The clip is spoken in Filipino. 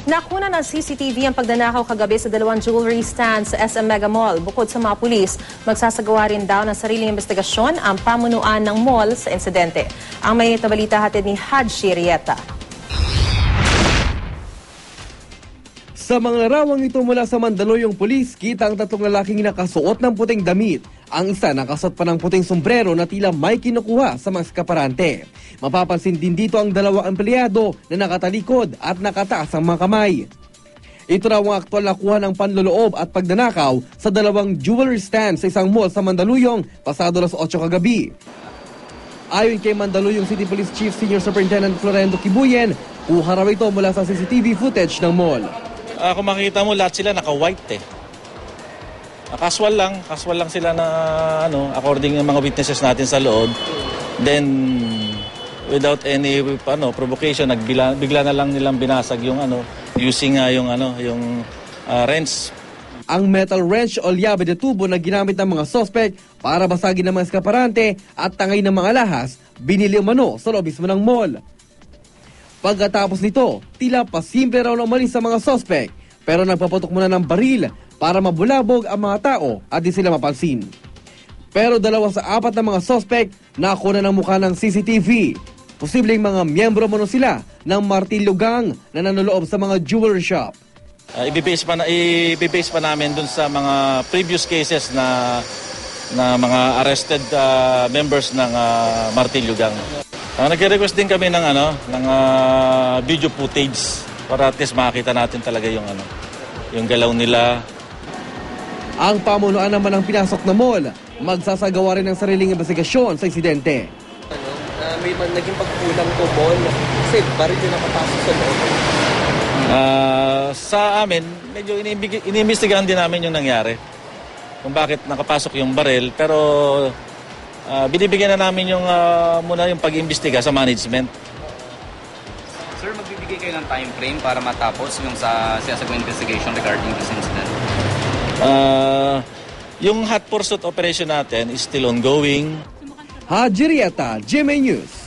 Nakuna ng CCTV ang pagnanakaw kagabi sa dalawang jewelry stands sa SM Mega Mall. Bukod sa mga pulis, magsasagawa rin daw ng sariling investigasyon ang pamunuan ng mall sa insidente. Ang may tabalita hatid ni Haji Rieta. Sa mga rawang ito mula sa Mandaluyong pulis, kita ang tatlong lalaking nakasuot ng puting damit. Ang isa nakasuot pa ng puting sombrero na tila may kinukuha sa mga eskaparante. Mapapansin din dito ang dalawang empleyado na nakatalikod at nakataas ang mga kamay. Ito raw ang aktwal na kuha ng panloloob at pagnanakaw sa dalawang jewelry stand sa isang mall sa Mandaluyong pasado alas 8 kagabi. Ayon kay Mandaluyong City Police Chief Senior Superintendent Florendo Kibuyen, kuha raw ito mula sa CCTV footage ng mall. Kung makikita mo, lahat sila naka-white eh. Casual lang sila na according ng mga witnesses natin sa loob. Then without any provocation, bigla na lang nilang binasag yung using yung wrench. Ang metal wrench o llave de tubo na ginamit ng mga suspect para basagin ng mga eskaparante at tangay ng mga lahas, binili umano sa loob mismo ng mall. Pagkatapos nito, tila pasimple raw na umalis sa mga suspect, pero nagpaputok muna ng baril para mabulabog ang mga tao at di sila mapansin. Pero 2 sa 4 na mga suspect nakuna ng mukha ng CCTV. Posibleng mga miyembro mano sila ng martilyo gang na nanloloob sa mga jewelry shop. Ibibase pa namin dun sa mga previous cases na mga arrested members ng martilyo gang. Nagre-request din kami ng video footage para at least makita natin talaga yung galaw nila. Ang pamunuan naman ng pinasok na mall, magsasagawa rin ng sariling investigasyon sa insidente. May naging pagkulang to mall kasi baril yung nakapasok sa loob. Sa amin, medyo inimbestigahan din namin yung nangyari. Kung bakit nakapasok yung baril, pero binibigyan na namin muna yung pag-imbestiga sa management. Sir, magbibigay kayo ng time frame para matapos yung sa investigation regarding this incident? Yung hot pursuit operation natin is still ongoing. Haji Rieta, GMA News.